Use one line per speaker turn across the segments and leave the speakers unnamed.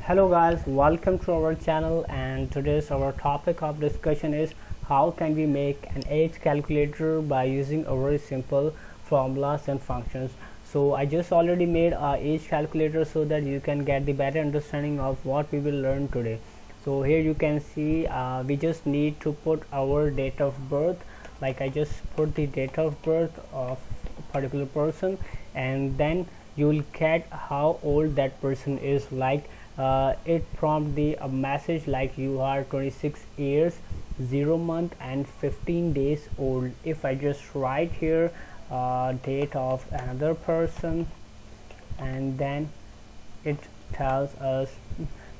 Hello guys, welcome to our channel, and today's our topic of discussion is how can we make an age calculator by using a very simple formulas and functions. So I just already made a age calculator so that you can get the better understanding of what we will learn today. So here you can see we just need to put our date of birth. Like I just put the date of birth of a particular person, and then you will get how old that person is. Like it prompt the a message like you are 26 years 0 month and 15 days old. If I just write here date of another person, and then it tells us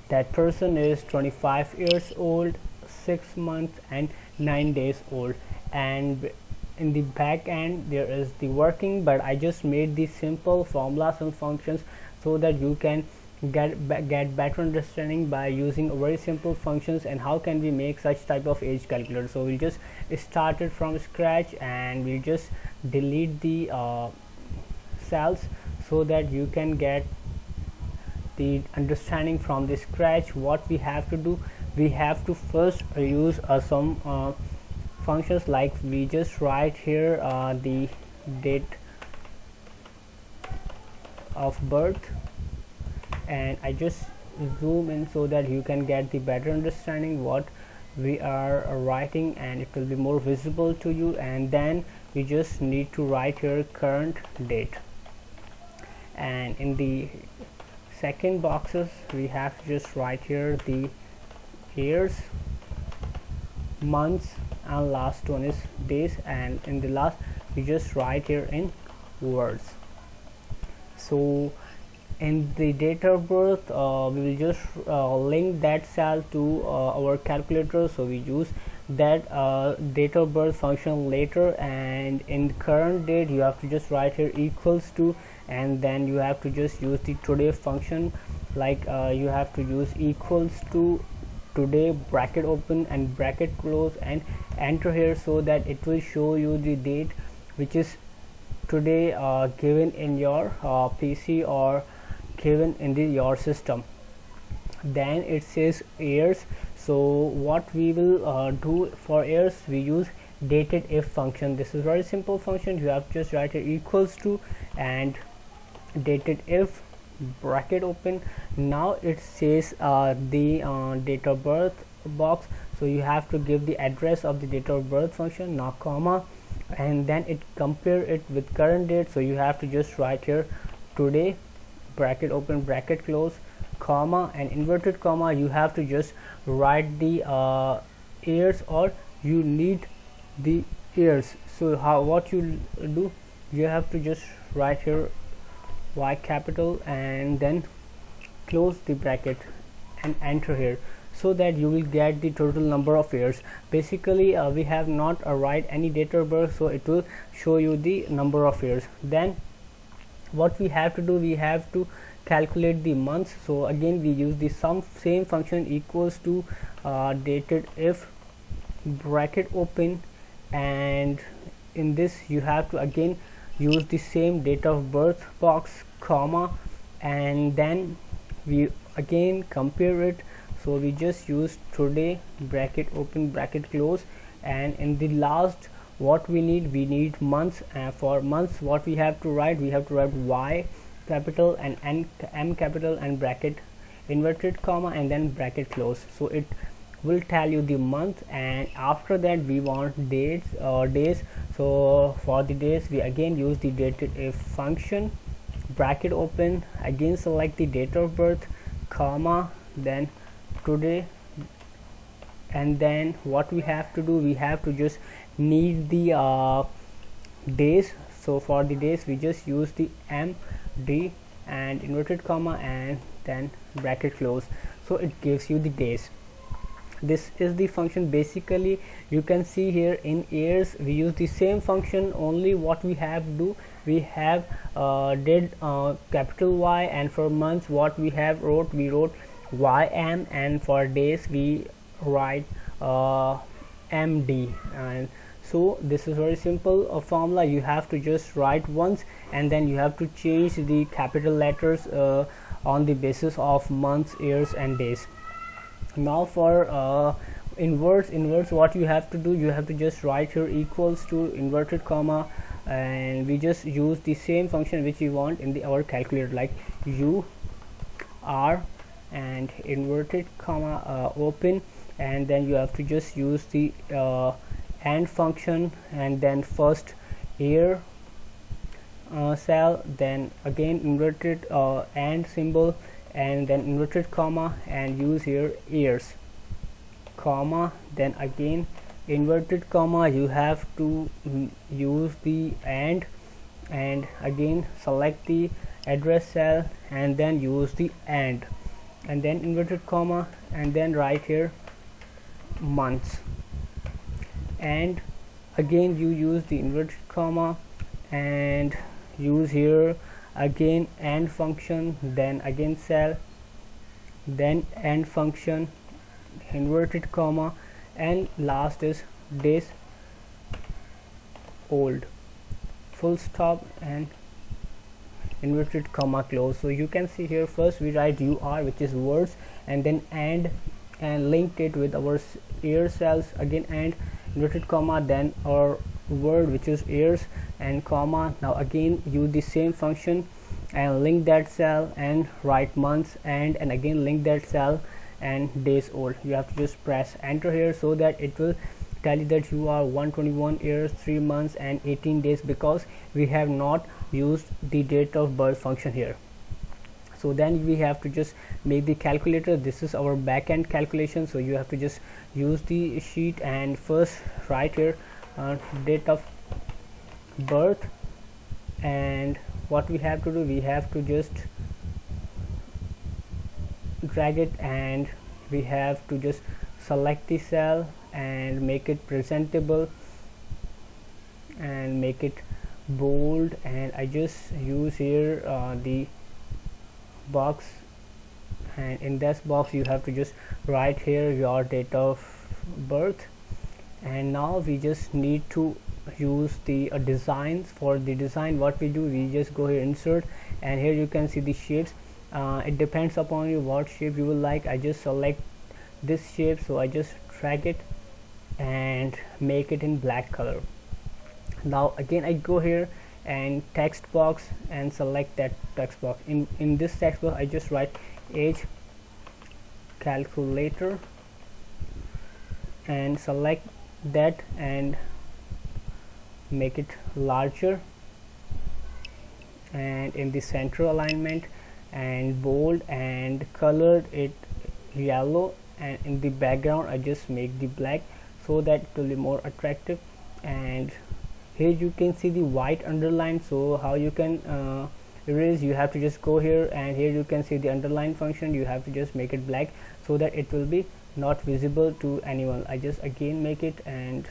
that person is 25 years old 6 months and 9 days old. And in the back end there is the working, but I just made these simple formulas and functions so that you can get better understanding by using very simple functions and how can we make such type of age calculator. So we'll just start it from scratch, and we'll just delete the cells so that you can get the understanding from the scratch. What we have to do, we have to first use some functions. Like we just write here the date of birth, and I just zoom in so that you can get the better understanding what we are writing, and it will be more visible to you. And then we just need to write here current date, and in the second boxes we have to just write here the years, months, and last one is days, and in the last we just write here in words. So in the date of birth we will just link that cell to our calculator, so we use that date of birth function later. And in current date you have to just write here equals to, and then you have to just use the today function. Like you have to use equals to today bracket open and bracket close and enter here, so that it will show you the date which is today given in your PC or given in your system. Then it says years. So what we will do for years, we use dated if function. This is very simple function. You have to just write it equals to and dated if bracket open. Now it says the date of birth box, so you have to give the address of the date of birth function, now comma, and then it compare it with current date. So you have to just write here today bracket open bracket close comma and inverted comma. You have to just write the years, or you need the years. So what you do, you have to just write here Y capital and then close the bracket and enter here, so that you will get the total number of years. Basically we have not write any date of birth, so it will show you the number of years. Then what we have to do, we have to calculate the months. So again we use the same function equals to dated if bracket open, and in this you have to again use the same date of birth box comma, and then we again compare it. So we just use today bracket open bracket close, and in the last what we need months. For months what we have to write, we have to write Y capital and M capital and bracket inverted comma and then bracket close. So it will tell you the month, and after that we want dates or days. So for the days we again use the dated if function bracket open, again select the date of birth comma then today, and then what we have to do, we have to just need the days. So for the days we just use the MD and inverted comma and then bracket close, so it gives you the days. This is the function. Basically you can see here in years we use the same function, only what we have to do, we have did capital Y, and for months what we have wrote, we wrote YM, and for days we write MD. And so this is very simple formula. You have to just write once, and then you have to change the capital letters on the basis of months, years and days. Now for inverse, what you have to do, you have to just write here equals to inverted comma, and we just use the same function which we want in our calculator, like u r and inverted comma open, and then you have to just use the AND function, and then first year cell, then again inverted AND symbol, and then inverted comma, and use here years comma, then again inverted comma. You have to use the and again select the address cell, and then use the and then inverted comma, and then write here months, and again you use the inverted comma and use here again AND function, then again cell, then AND function, inverted comma, and last is days old, full stop and inverted comma close. So you can see here, first we write UR, which is words, and then and linked it with our year cells, again and inverted comma, then our word which is years and comma. Now again use the same function and link that cell and write months, and again link that cell and days old. You have to just press enter here, so that it will tell you that you are 121 years 3 months and 18 days, because we have not used the date of birth function here. So then we have to just make the calculator. This is our backend calculation, so you have to just use the sheet and first write here date of birth, and what we have to do, we have to just drag it, and we have to just select the cell and make it presentable and make it bold, and I just use here the box, and in this box you have to just write here your date of birth. And now we just need to use the designs. For the design, what we do, we just go here insert, and here you can see the shapes. It depends upon you what shape you will like. I just select this shape, so I just drag it and make it in black color. Now again I go here and text box and select that text box. In this text box I just write age calculator and select that and make it larger, and in the center alignment and bold and colored it yellow, and in the background I just make the black, so that it will be more attractive. And here you can see the white underline. So how you can erase, you have to just go here, and here you can see the underline function. You have to just make it black so that it will be not visible to anyone. I just again make it, and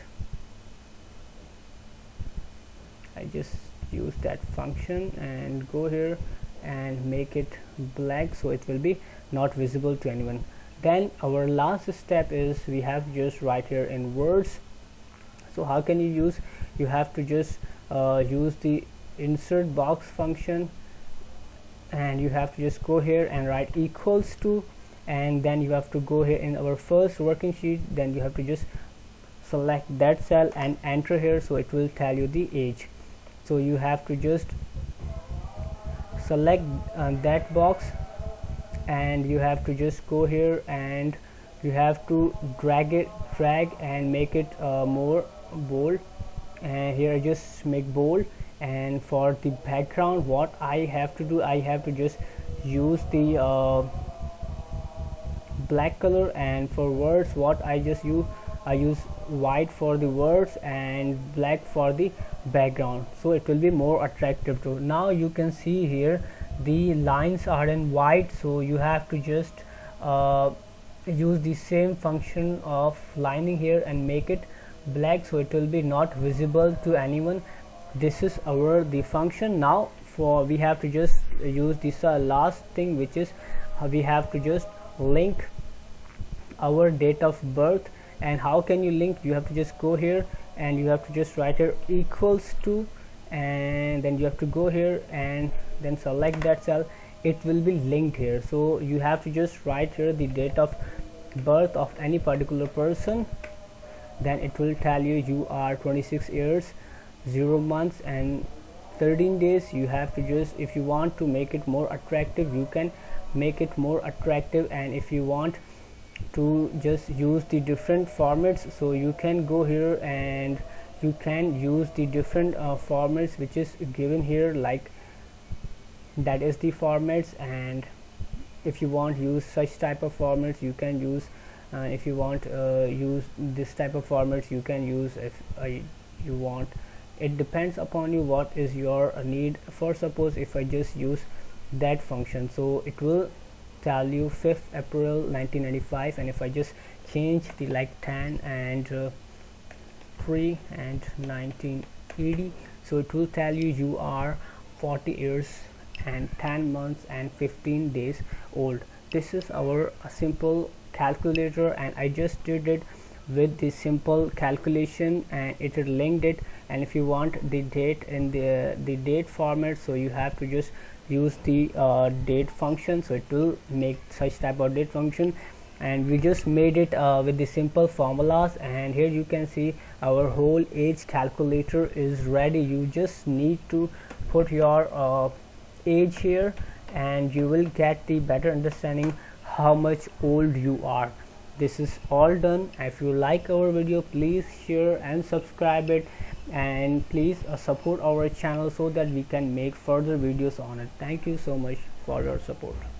I just use that function and go here and make it black, so it will be not visible to anyone. Then our last step is we have to just write here in words. So how can you use, you have to just use the insert box function, and you have to just go here and write equals to, and then you have to go here in our first working sheet, then you have to just select that cell and enter here, so it will tell you the age. So you have to just select that box, and you have to just go here and you have to drag and make it more bold, and here I just make bold. And for the background, what I have to do, I have to just use the black color, and for words what I just use, I use white for the words and black for the background, so it will be more attractive too. Now you can see here the lines are in white, so you have to just use the same function of lining here and make it black, so it will be not visible to anyone. This is the function. Now for we have to just use this last thing, which is we have to just link our date of birth. And how can you link? You have to just go here and you have to just write here equals to, and then you have to go here and then select that cell, it will be linked here. So you have to just write here the date of birth of any particular person, then it will tell you you are 26 years 0 months and 13 days. You have to just, if you want to make it more attractive, you can make it more attractive, and if you want to just use the different formats, so you can go here and you can use the different formats which is given here, like that is the formats. And if you want use such type of formats, you can use, if you want use this type of formats, you can use. If you want, it depends upon you what is your need. For suppose if I just use that function, so it will tell you 5th April 1995, and if I just change the like 10 and 3 and 1980, so it will tell you you are 40 years and 10 months and 15 days old. This is our simple calculator, and I just did it with the simple calculation and it linked it. And if you want the date in the date format, so you have to just use the date function, so it will make such type of date function. And we just made it with the simple formulas, and here you can see our whole age calculator is ready. You just need to put your age here, and you will get the better understanding how much old you are. This is all done. If you like our video, please share and subscribe it, and please support our channel so that we can make further videos on it. Thank you so much for your support.